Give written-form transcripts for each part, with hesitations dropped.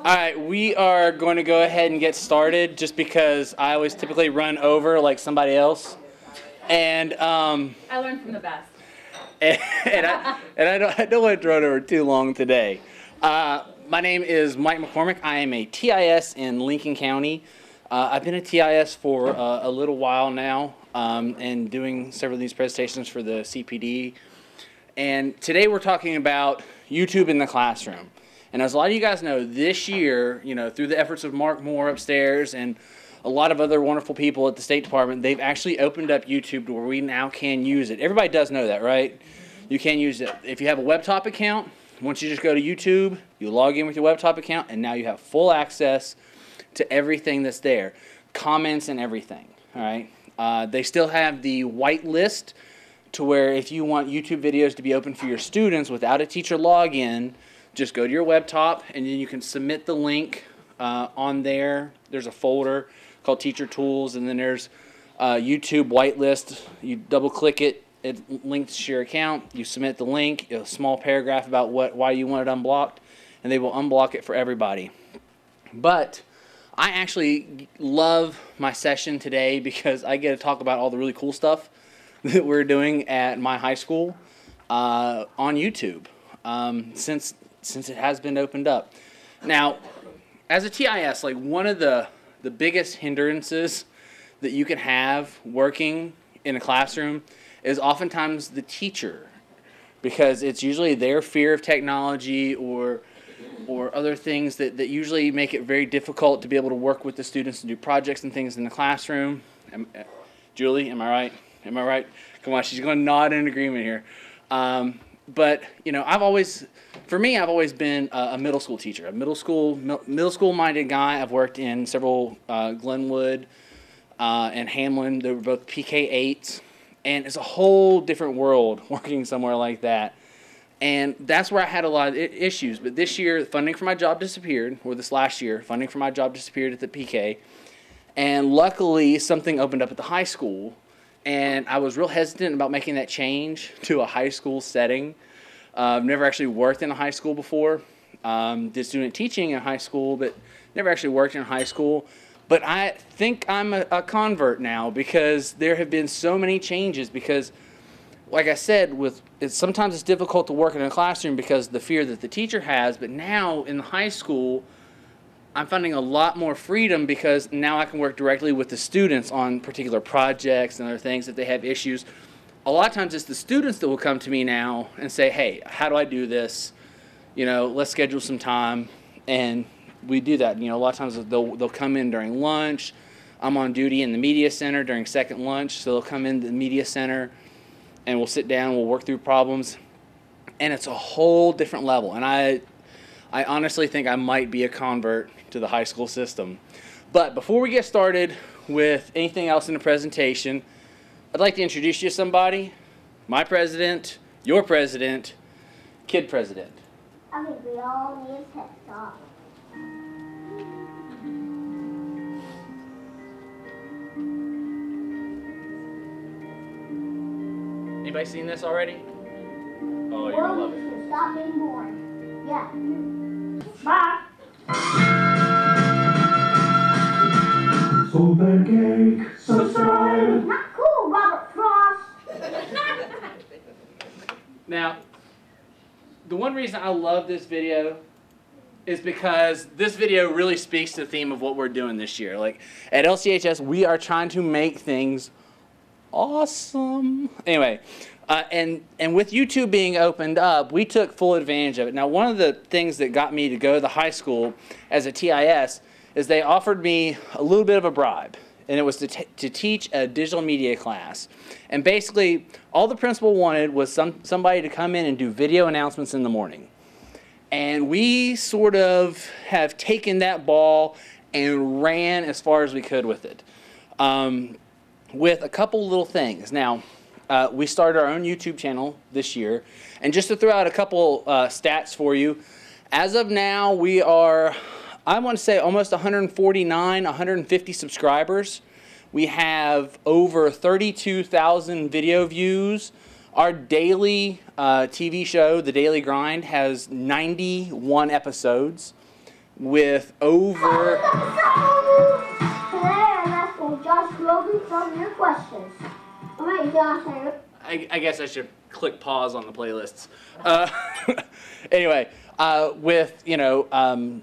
All right, we are going to go ahead and get started just because I always typically run over like somebody else. And I learned from the best. and I don't want to run over too long today. My name is Mike McCormick. I am a TIS in Lincoln County. I've been a TIS for a little while now and doing several of these presentations for the CPD. And today we're talking about YouTube in the classroom. And as a lot of you guys know, this year, through the efforts of Mark Moore upstairs and a lot of other wonderful people at the State Department, they've actually opened up YouTube to where we now can use it. Everybody does know that, right? You can use it. If you have a WebTop account, once you just go to YouTube, you log in with your WebTop account, and now you have full access to everything that's there. Comments and everything, all right? They still have the whitelist to where if you want YouTube videos to be open for your students without a teacher login, just go to your WebTop, and then you can submit the link on there. There's a folder called Teacher Tools, and then there's YouTube whitelist. You double-click it. It links to your account. You submit the link, a small paragraph about why you want it unblocked, and they will unblock it for everybody. But I actually love my session today because I get to talk about all the really cool stuff that we're doing at my high school on YouTube since it has been opened up. Now, as a TIS, like one of the biggest hindrances that you can have working in a classroom is oftentimes the teacher, because it's usually their fear of technology or other things that usually make it very difficult to be able to work with the students and do projects and things in the classroom. Julie, am I right? Am I right? Come on, she's going to nod in agreement here. But I've always been a middle school teacher, a middle school minded guy. I've worked in several Glenwood and Hamlin. They were both PK8s, and it's a whole different world working somewhere like that. And that's where I had a lot of issues. But this year, funding for my job disappeared, or this last year, funding for my job disappeared at the PK. And luckily, something opened up at the high school. And I was real hesitant about making that change to a high school setting. I've never actually worked in a high school before. Did student teaching in high school, but never actually worked in high school. But I think I'm a convert now because there have been so many changes because, like I said, sometimes it's difficult to work in a classroom because of the fear that the teacher has, but now in the high school, I'm finding a lot more freedom because now I can work directly with the students on particular projects and other things if they have issues. A lot of times it's the students that will come to me now and say, hey, how do I do this? Let's schedule some time. And we do that. A lot of times they'll come in during lunch. I'm on duty in the media center during second lunch, so they'll come into the media center and we'll sit down, we'll work through problems. And it's a whole different level. And I honestly think I might be a convert to the high school system. But before we get started with anything else in the presentation, I'd like to introduce you to somebody. My president, your president, kid president. I think we all need a pep talk. Anybody seen this already? Oh, you're gonna love it. You should stop being bored. Yeah. Bye. So pancake, subscribe. Not cool, Robert Frost. Now, the one reason I love this video is because this video really speaks to the theme of what we're doing this year. Like at LCHS, we are trying to make things awesome. Anyway, and with YouTube being opened up, we took full advantage of it. Now, one of the things that got me to go to the high school as a TIS is they offered me a little bit of a bribe, and it was to teach a digital media class. And basically, all the principal wanted was somebody to come in and do video announcements in the morning. And we sort of have taken that ball and ran as far as we could with it. With a couple little things. Now, we started our own YouTube channel this year. And just to throw out a couple stats for you, as of now, we are, I want to say, almost 150 subscribers. We have over 32,000 video views. Our daily TV show, The Daily Grind, has 91 episodes. with over... Today I'm asking Josh Grogan some of your questions. All right, Josh. I guess I should click pause on the playlists. Anyway, with, you know,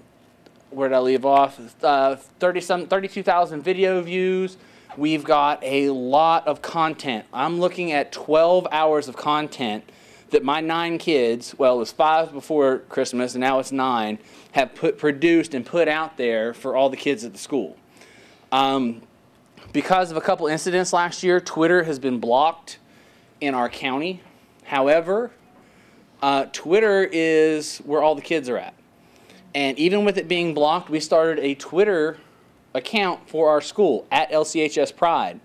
where did I leave off? 32,000 video views. We've got a lot of content. I'm looking at 12 hours of content that my 9 kids, well, it was 5 before Christmas and now it's 9, have produced and put out there for all the kids at the school. Because of a couple incidents last year, Twitter has been blocked in our county. However, Twitter is where all the kids are at. And even with it being blocked, we started a Twitter account for our school, at LCHS Pride.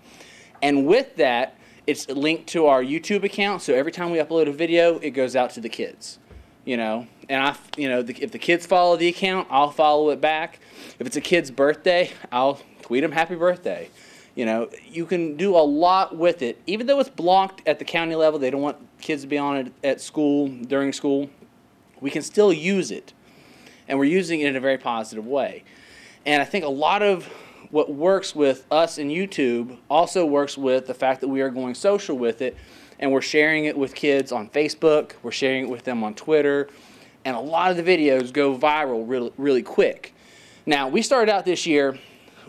And with that, it's linked to our YouTube account, so every time we upload a video, it goes out to the kids. You know, and if the kids follow the account, I'll follow it back. If it's a kid's birthday, I'll tweet them happy birthday. You know, you can do a lot with it. Even though it's blocked at the county level, they don't want kids to be on it at school, during school, we can still use it. And we're using it in a very positive way. And I think a lot of what works with us in YouTube also works with the fact that we are going social with it, and we're sharing it with kids on Facebook, we're sharing it with them on Twitter, and a lot of the videos go viral really, really quick. Now, we started out this year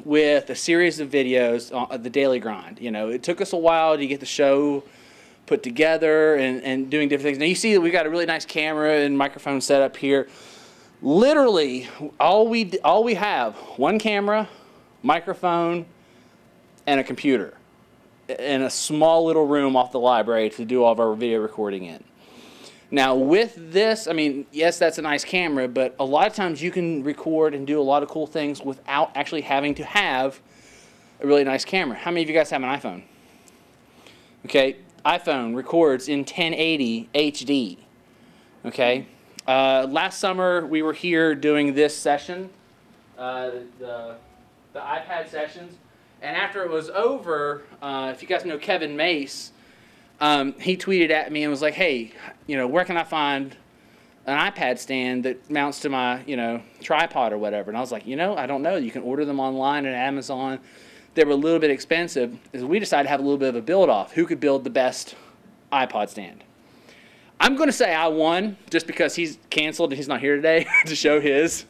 with a series of videos on the daily grind. You know, it took us a while to get the show put together and doing different things. Now, you see that we've got a really nice camera and microphone set up here. Literally, all we have, one camera, microphone, and a computer in a small little room off the library to do all of our video recording in. Now with this, I mean, yes, that's a nice camera, but a lot of times you can record and do a lot of cool things without actually having to have a really nice camera. How many of you guys have an iPhone? Okay, iPhone records in 1080 HD. Okay, last summer we were here doing this session, the iPad sessions, and after it was over, if you guys know Kevin Mace, he tweeted at me and was like, hey, you know, where can I find an iPad stand that mounts to my, you know, tripod or whatever? And I was like, you know, I don't know. You can order them online at Amazon. They were a little bit expensive. So we decided to have a little bit of a build-off. Who could build the best iPod stand? I'm going to say I won just because he's canceled and he's not here today to show his.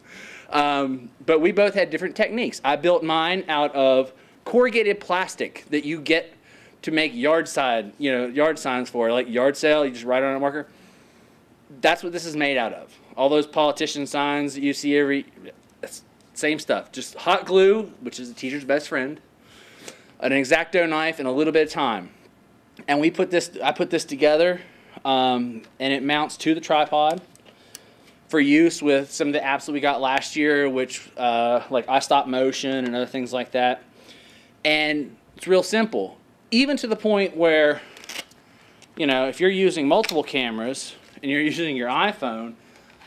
But we both had different techniques. I built mine out of corrugated plastic that you get to make yard signs for, like yard sale. You just write on a marker. That's what this is made out of. All those politician signs that you see same stuff. Just hot glue, which is a teacher's best friend, an X-Acto knife, and a little bit of time. And I put this together, and it mounts to the tripod for use with some of the apps that we got last year, which like iStop-Motion and other things like that. And it's real simple, even to the point where, you know, if you're using multiple cameras and you're using your iPhone,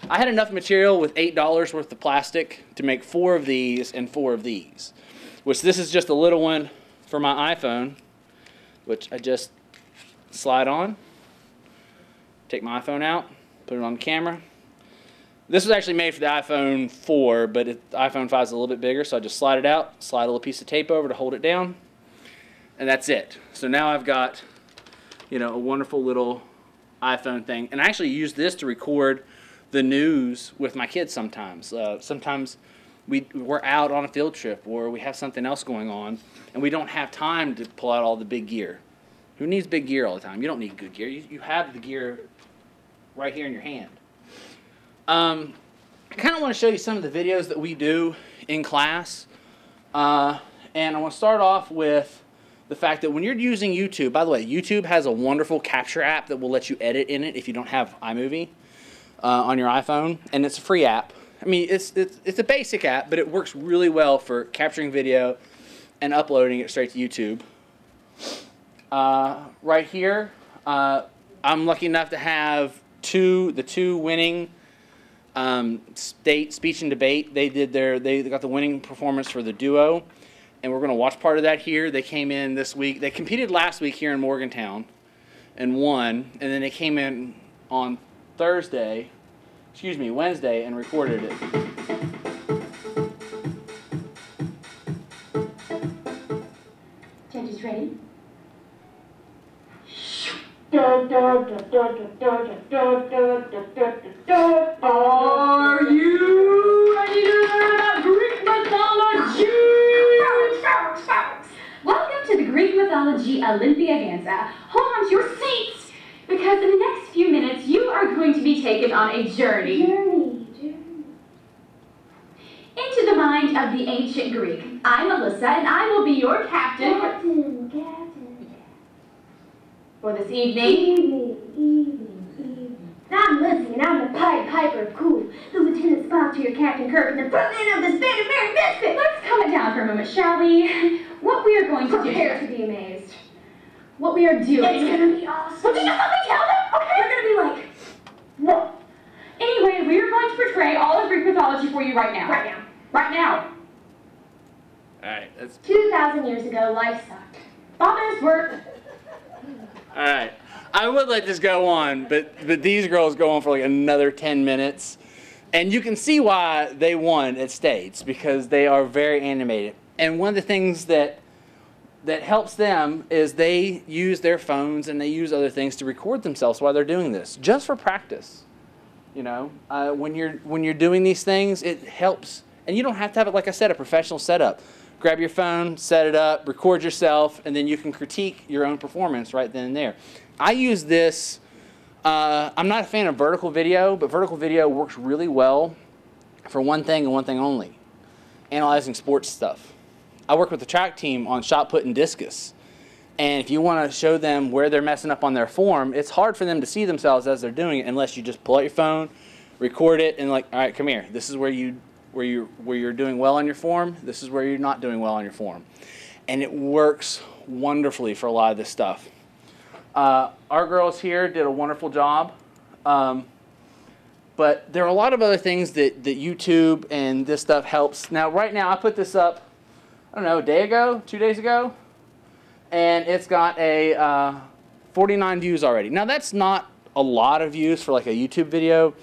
I had enough material with $8 worth of plastic to make 4 of these and 4 of these, which this is just a little one for my iPhone, which I just slide on, take my iPhone out, put it on the camera. This was actually made for the iPhone 4, but the iPhone 5 is a little bit bigger, so I just slide it out, slide a little piece of tape over to hold it down, and that's it. So now I've got, you know, a wonderful little iPhone thing. And I actually use this to record the news with my kids sometimes. Sometimes we're out on a field trip or we have something else going on, and we don't have time to pull out all the big gear. Who needs big gear all the time? You don't need good gear. You have the gear right here in your hand. I kind of want to show you some of the videos that we do in class. And I want to start off with the fact that when you're using YouTube, by the way, YouTube has a wonderful capture app that will let you edit in it if you don't have iMovie on your iPhone, and it's a free app. I mean, it's a basic app, but it works really well for capturing video and uploading it straight to YouTube. Right here, I'm lucky enough to have the two winning state speech and debate. They got the winning performance for the duo, and we're going to watch part of that here. They came in this week. They competed last week here in Morgantown and won, and then they came in on Wednesday, and recorded it. Are you ready to learn about Greek mythology? Welcome to the Greek Mythology Olympiadanza. Hold on to your seats, because in the next few minutes you are going to be taken on a journey. Into the mind of the ancient Greek. I'm Alyssa, and I will be your captain. For this evening. I'm Lizzie, and I'm the Pied Piper of Cool, the Lieutenant Spock to your Captain Kirk, and the front man of the Spade American Biscuit. Let's calm it down for a moment, shall we? What we are going to do. Prepare to be amazed. What we are doing. It's gonna be awesome. Well, did you let me tell them? Okay. We're gonna be like, whoa. Anyway, we are going to portray all of Greek mythology for you right now. Right now. Right now. Alright, that's 2,000 years ago, life sucked. Father's work. alright. I would let this go on, but these girls go on for like another 10 minutes. And you can see why they won at States, because they are very animated. And one of the things that helps them is they use their phones and they use other things to record themselves while they're doing this, just for practice. You know, when you're doing these things, it helps. And you don't have to have it, like I said, a professional setup. Grab your phone, set it up, record yourself, and then you can critique your own performance right then and there. I use this, I'm not a fan of vertical video, but vertical video works really well for one thing and one thing only: analyzing sports stuff. I work with the track team on shot put and discus. And if you want to show them where they're messing up on their form, it's hard for them to see themselves as they're doing it unless you just pull out your phone, record it, and like, all right, come here. This is where you're doing well on your form. This is where you're not doing well on your form. And it works wonderfully for a lot of this stuff. Our girls here did a wonderful job. But there are a lot of other things that YouTube and this stuff helps. Now, right now, I put this up, I don't know, a day ago, 2 days ago. And it's got a 49 views already. Now, that's not a lot of views for like a YouTube video.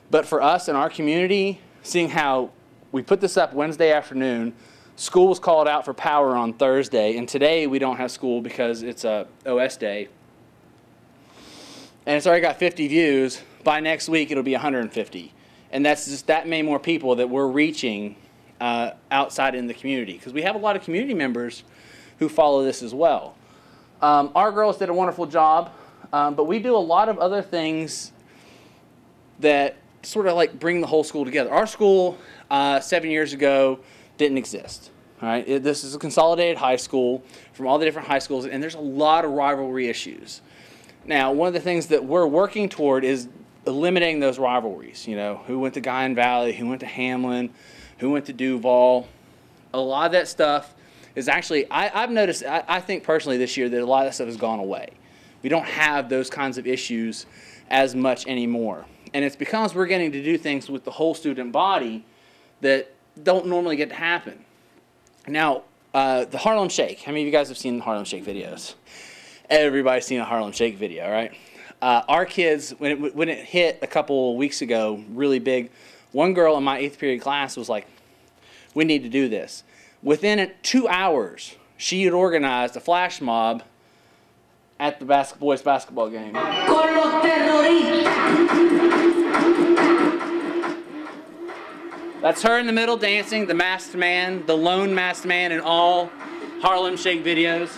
But for us in our community, seeing how we put this up Wednesday afternoon, school was called out for power on Thursday, and today we don't have school because it's a OS day. And it's already got 50 views. By next week, it'll be 150. And that's just that many more people that we're reaching outside in the community, because we have a lot of community members who follow this as well. Our girls did a wonderful job, but we do a lot of other things that sort of like bring the whole school together. Our school 7 years ago didn't exist. All right? This is a consolidated high school from all the different high schools, and there's a lot of rivalry issues. Now, one of the things that we're working toward is eliminating those rivalries. You know, who went to Guyan Valley, who went to Hamlin, who went to Duval. A lot of that stuff is actually, I've noticed, I think personally this year that a lot of that stuff has gone away. We don't have those kinds of issues as much anymore. And it's because we're getting to do things with the whole student body that don't normally get to happen. Now, the Harlem Shake. How many of you guys have seen the Harlem Shake videos? Everybody's seen a Harlem Shake video, right? Our kids, when it hit a couple weeks ago, really big, one girl in my 8th period class was like, we need to do this. Within 2 hours, she had organized a flash mob at the boys' basketball game. That's her in the middle dancing, the masked man, the lone masked man in all Harlem Shake videos.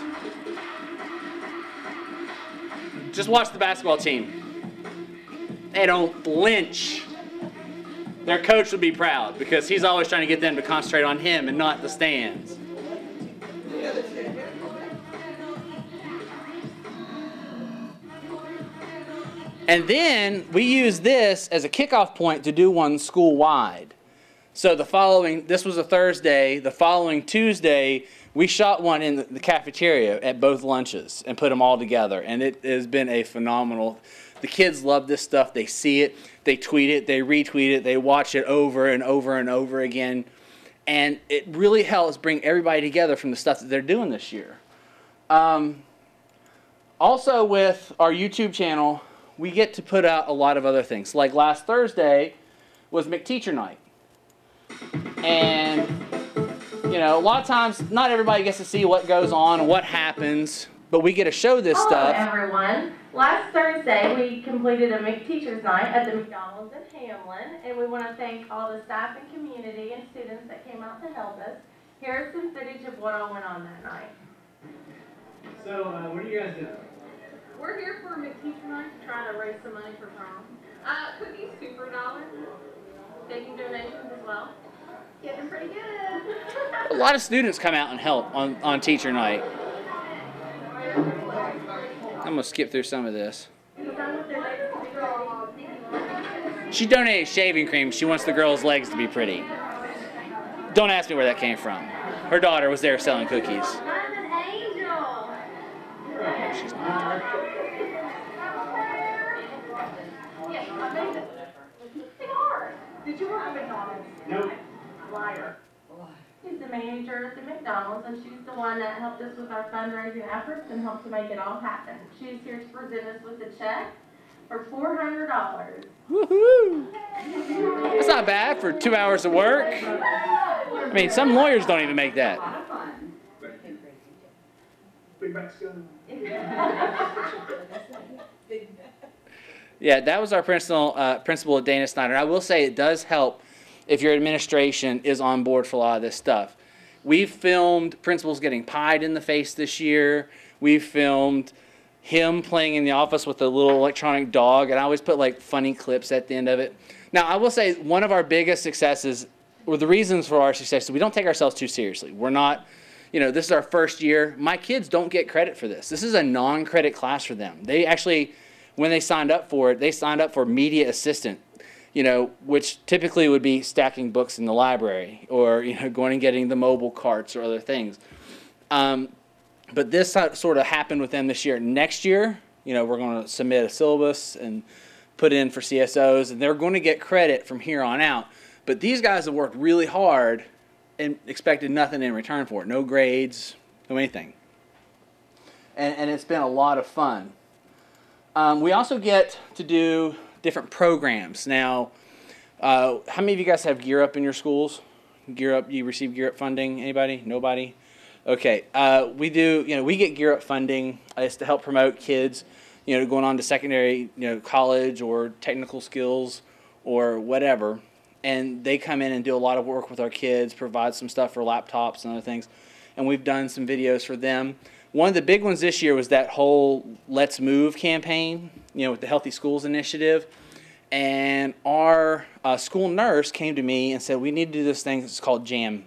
Just watch the basketball team. They don't flinch. Their coach would be proud because he's always trying to get them to concentrate on him and not the stands. And then we use this as a kickoff point to do one school-wide. So this was a Thursday, the following Tuesday, we shot one in the cafeteria at both lunches and put them all together. And it has been a phenomenal, the kids love this stuff. They see it, they tweet it, they retweet it, they watch it over and over and over again. And it really helps bring everybody together from the stuff that they're doing this year. Also with our YouTube channel, we get to put out a lot of other things. Like last Thursday was McTeacher Night. And, you know, a lot of times not everybody gets to see what goes on and what happens, but we get to show this stuff. Hello, everyone. Last Thursday, we completed a Teacher's Night at the McDonald's in Hamlin, and we want to thank all the staff and community and students that came out to help us. Here's some footage of what all went on that night. So, what are you guys doing? We're here for a McTeacher Night to try to raise some money for prom. Cookies, $2 per dollar. Taking donations as well. Getting pretty good. A lot of students come out and help on teacher night. I'm gonna skip through some of this. She donated shaving cream. She wants the girls' legs to be pretty. Don't ask me where that came from. Her daughter was there selling cookies. I'm an angel. No, she's not. Yes, I made it. They are. Did you work at McDonald's? Nope. Liar. She's the manager at the McDonald's, and she's the one that helped us with our fundraising efforts and helped to make it all happen. She's here to present us with a check for $400. Woohoo! That's not bad for 2 hours of work. I mean, some lawyers don't even make that. Big back gun. Yeah, that was our principal, Dana Snyder. I will say it does help if your administration is on board for a lot of this stuff. We've filmed principals getting pied in the face this year. We've filmed him playing in the office with a little electronic dog, and I always put like funny clips at the end of it. Now, I will say one of our biggest successes, or the reasons for our success, is we don't take ourselves too seriously. We're not, you know, this is our first year. My kids don't get credit for this. This is a non-credit class for them. They actually, when they signed up for it, they signed up for media assistant, you know, which typically would be stacking books in the library or, you know, going and getting the mobile carts or other things. But this sort of happened with them this year. Next year, you know, we're going to submit a syllabus and put in for CSOs, and they're going to get credit from here on out. But these guys have worked really hard and expected nothing in return for it. No grades, no anything. And it's been a lot of fun. We also get to do different programs. Now, how many of you guys have Gear Up in your schools? Gear Up, you receive Gear Up funding? Anybody? Nobody? Okay. We do, you know, we get Gear Up funding. It's to help promote kids, you know, going on to secondary, you know, college or technical skills or whatever. And they come in and do a lot of work with our kids, provide some stuff for laptops and other things. And we've done some videos for them. One of the big ones this year was that whole Let's Move campaign, you know, with the Healthy Schools Initiative. And our school nurse came to me and said, we need to do this thing. It's called JAM.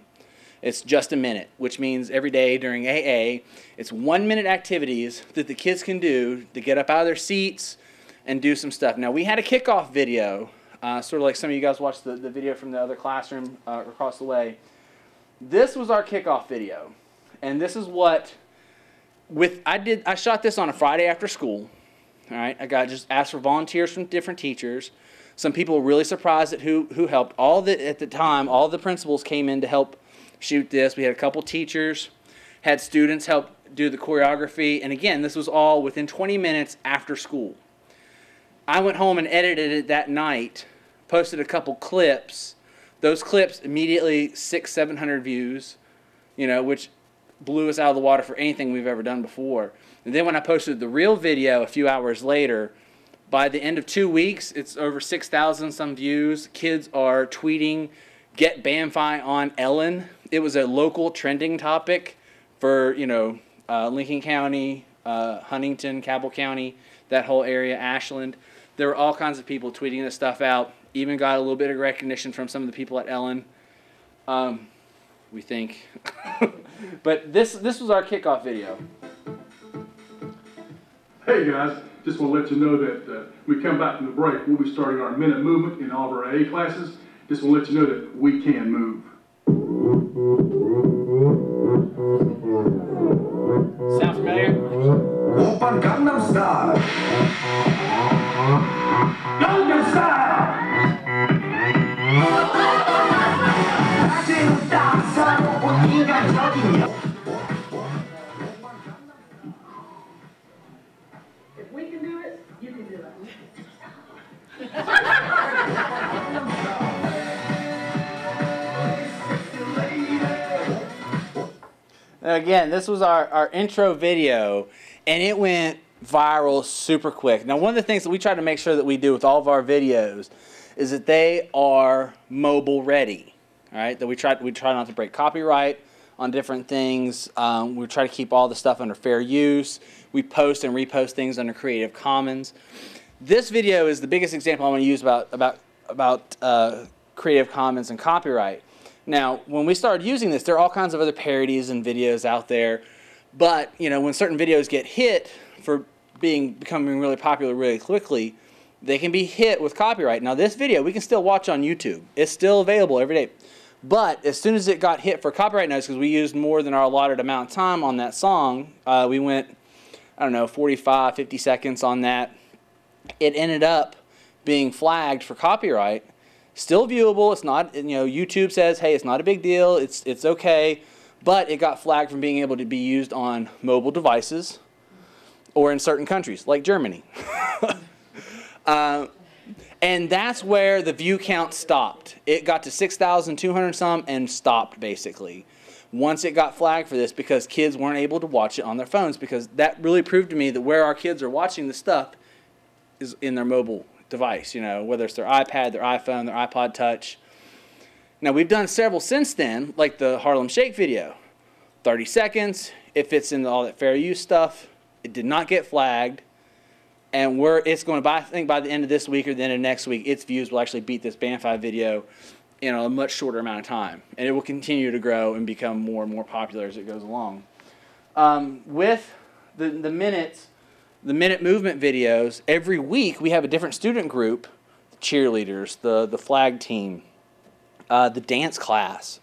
It's just a minute, which means every day during AA, it's 1 minute activities that the kids can do to get up out of their seats and do some stuff. Now, we had a kickoff video, sort of like some of you guys watched the video from the other classroom across the way. This was our kickoff video. And this is what, I shot this on a Friday after school. All right, I just asked for volunteers from different teachers. Some people were really surprised at who helped. At the time, all the principals came in to help shoot this. We had a couple teachers, had students help do the choreography. And again, this was all within 20 minutes after school. I went home and edited it that night, posted a couple clips. Those clips immediately 600-700 views, you know, which blew us out of the water for anything we've ever done before. And then when I posted the real video a few hours later, by the end of 2 weeks, it's over 6,000 some views. Kids are tweeting, "Get Bamfi on Ellen." It was a local trending topic for, you know, Lincoln County, Huntington, Cabell County, that whole area, Ashland. There were all kinds of people tweeting this stuff out. Even got a little bit of recognition from some of the people at Ellen. We think. But this was our kickoff video. Hey guys, just want to let you know that when we come back from the break, we'll be starting our minute movement in all of our AA classes. Just want to let you know that we can move. Sound familiar? Open Gangnam Style. Gangnam Style. If we can do it, you can do it. Again, this was our intro video, and it went viral super quick. Now, one of the things that we try to make sure that we do with all of our videos is that they are mobile ready. All right, that we try not to break copyright on different things. We try to keep all the stuff under fair use. We post and repost things under Creative Commons. This video is the biggest example I want to use about Creative Commons and copyright. Now, when we started using this, there are all kinds of other parodies and videos out there. But you know, when certain videos get hit for becoming really popular really quickly, they can be hit with copyright. Now, this video we can still watch on YouTube. It's still available every day. But as soon as it got hit for copyright notice, because we used more than our allotted amount of time on that song, we went, I don't know, 45, 50 seconds on that. It ended up being flagged for copyright. Still viewable. It's not, you know, YouTube says, hey, it's not a big deal. It's okay. But it got flagged from being able to be used on mobile devices or in certain countries, like Germany. And that's where the view count stopped. It got to 6,200 some and stopped, basically, once it got flagged for this, because kids weren't able to watch it on their phones, because that really proved to me that where our kids are watching the stuff is in their mobile device, you know, whether it's their iPad, their iPhone, their iPod Touch. Now, we've done several since then, like the Harlem Shake video. 30 seconds, it fits into all that fair use stuff. It did not get flagged. And it's going to, I think by the end of this week or the end of next week, its views will actually beat this Band-5 video in a much shorter amount of time. And it will continue to grow and become more and more popular as it goes along. With the Minute Movement videos, every week we have a different student group, the cheerleaders, the flag team, the dance class,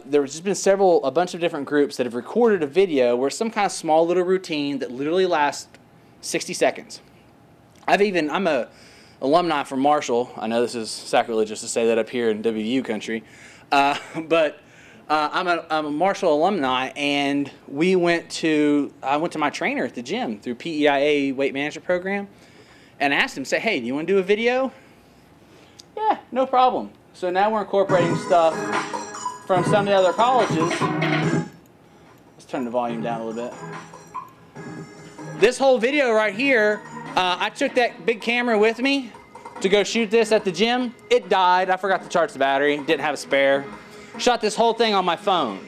there's just been a bunch of different groups that have recorded a video where some kind of small little routine that literally lasts 60 seconds. I'm a alumni from Marshall. I know this is sacrilegious to say that up here in WVU country, but I'm a Marshall alumni, and I went to my trainer at the gym through PEIA weight management program, and asked him, say, hey, do you want to do a video? Yeah, no problem. So now we're incorporating stuff from some of the other colleges. Let's turn the volume down a little bit. This whole video right here, I took that big camera with me to go shoot this at the gym. It died. I forgot to charge the battery. Didn't have a spare. Shot this whole thing on my phone.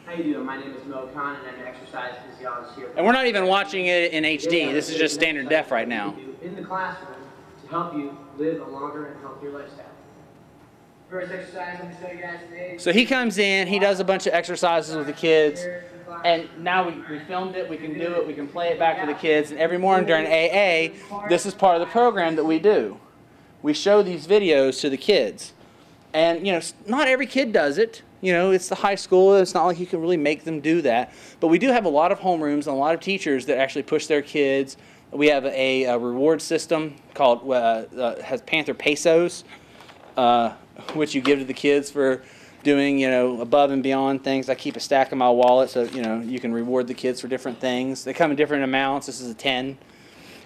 How you doing? My name is Mo Khan, and I'm an exercise physiologist here. And we're not even watching it in HD. This is just standard def right now. In the classroom to help you live a longer and healthier lifestyle. First exercise I'm going to show you guys today. So he comes in, he does a bunch of exercises with the kids, and now we filmed it, we can do it, we can play it back for the kids, and every morning during AA, this is part of the program that we do. We show these videos to the kids. And, you know, not every kid does it. You know, it's the high school, it's not like you can really make them do that. But we do have a lot of homerooms and a lot of teachers that actually push their kids. We have a reward system called, has Panther Pesos, which you give to the kids for doing, you know, above and beyond things. I keep a stack in my wallet so, you know, you can reward the kids for different things. They come in different amounts. This is a 10.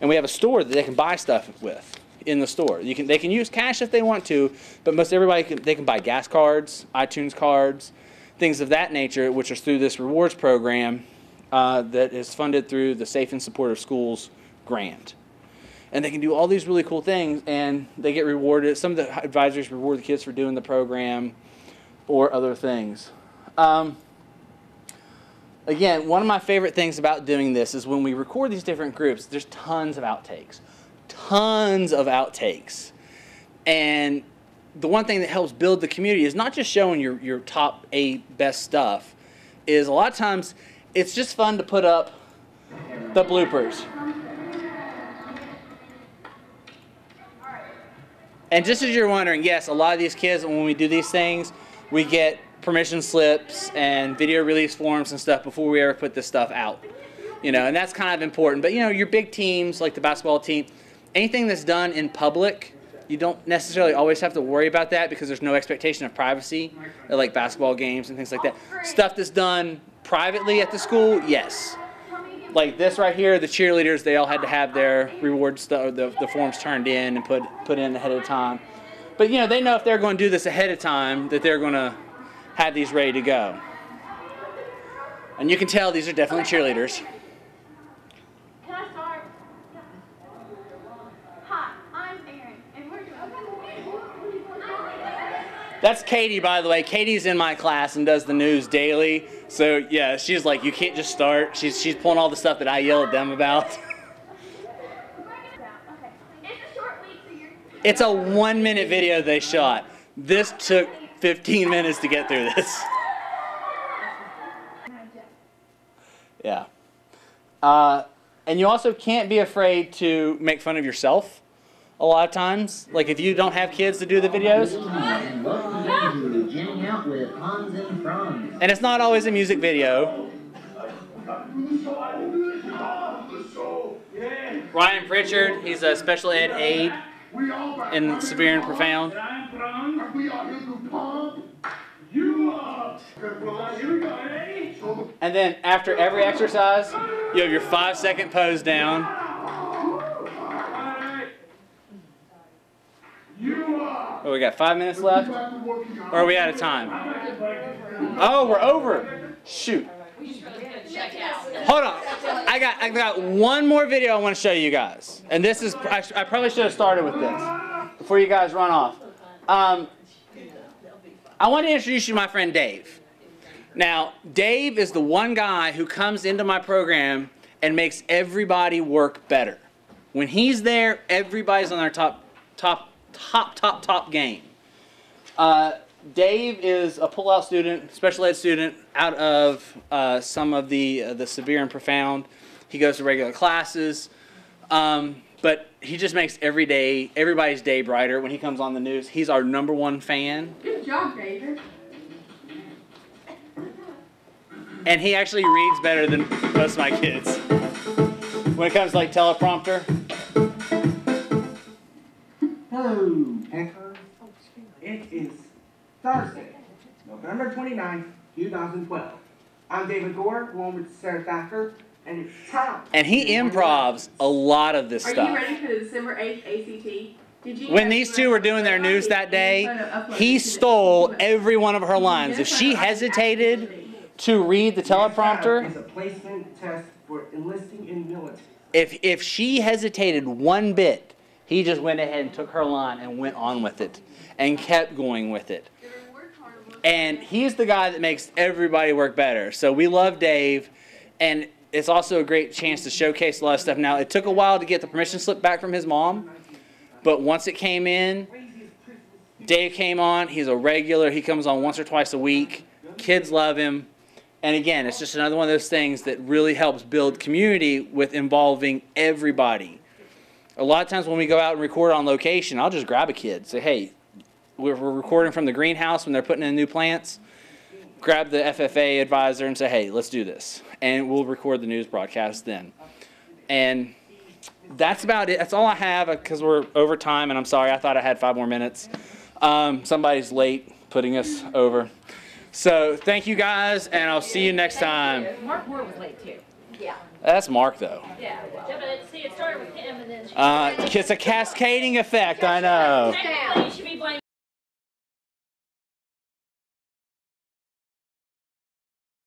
And we have a store that they can buy stuff with in the store. They can use cash if they want to, but most everybody they can buy gas cards, iTunes cards, things of that nature, which is through this rewards program that is funded through the Safe and Supportive Schools grant. And they can do all these really cool things, and they get rewarded. Some of the advisors reward the kids for doing the program or other things. Again, one of my favorite things about doing this is when we record these different groups, there's tons of outtakes. Tons of outtakes. And the one thing that helps build the community is not just showing your top 8 best stuff, is a lot of times it's just fun to put up the bloopers. And just as you're wondering, yes, a lot of these kids, when we do these things, we get permission slips and video release forms and stuff before we ever put this stuff out. You know, and that's kind of important. But, you know, your big teams, like the basketball team, anything that's done in public, you don't necessarily always have to worry about that because there's no expectation of privacy, like basketball games and things like that. Stuff that's done privately at the school, yes. Like this right here, the cheerleaders, they all had to have their reward stuff, the forms turned in and put in ahead of time. But, you know, they know if they're going to do this ahead of time that they're going to have these ready to go. And you can tell these are definitely cheerleaders. Can I start? Hi, I'm Erin, and we're doing. That's Katie, by the way. Katie's in my class and does the news daily. So yeah, she's like, you can't just start. She's pulling all the stuff that I yell at them about. It's a 1-minute video they shot. This took 15 minutes to get through this. Yeah. And you also can't be afraid to make fun of yourself a lot of times. Like if you don't have kids to do the videos. And it's not always a music video. Ryan Pritchard, he's a special ed aide in Severe and Profound. And then after every exercise, you have your 5-second pose down. Oh, we got 5 minutes left? Or are we out of time? Oh, we're over. Shoot. Hold on. I got one more video I want to show you guys. And this is, I probably should have started with this before you guys run off. I want to introduce you to my friend Dave. Now, Dave is the one guy who comes into my program and makes everybody work better. When he's there, everybody's on their top game. Dave is a pull-out student, special ed student out of some of the Severe and Profound. He goes to regular classes, but he just makes everybody's day brighter when he comes on the news. He's our #1 fan. Good job, David. And he actually reads better than most of my kids. When it comes to like teleprompter. Hello, Packers. It is Thursday, November 29th, 2012. I'm David Gore, along with Sarah Thacker, and it's time. And he improvs a lot of this Are stuff. you ready for the December 8th ACT? When these two were doing their news that day, he stole every one of her lines. If she hesitated to read the teleprompter, It's a placement test for enlisting in military. if she hesitated one bit, he just went ahead and took her line and went on with it and kept going with it. And he's the guy that makes everybody work better. So we love Dave, and it's also a great chance to showcase a lot of stuff. Now, it took a while to get the permission slip back from his mom, but once it came in, Dave came on. He's a regular. He comes on once or twice a week. Kids love him. And again, it's just another one of those things that really helps build community with involving everybody. A lot of times when we go out and record on location, I'll just grab a kid, say, hey, we're recording from the greenhouse when they're putting in new plants. Grab the FFA advisor and say, hey, let's do this. And we'll record the news broadcast then. And that's about it. That's all I have because we're over time, and I'm sorry. I thought I had 5 more minutes. Somebody's late putting us over. So thank you guys, and I'll see you next time. Mark Moore was late too. Yeah. That's Mark, though. Yeah, but see, it started with him, and then It's a cascading effect, I know. technically you should be blamed.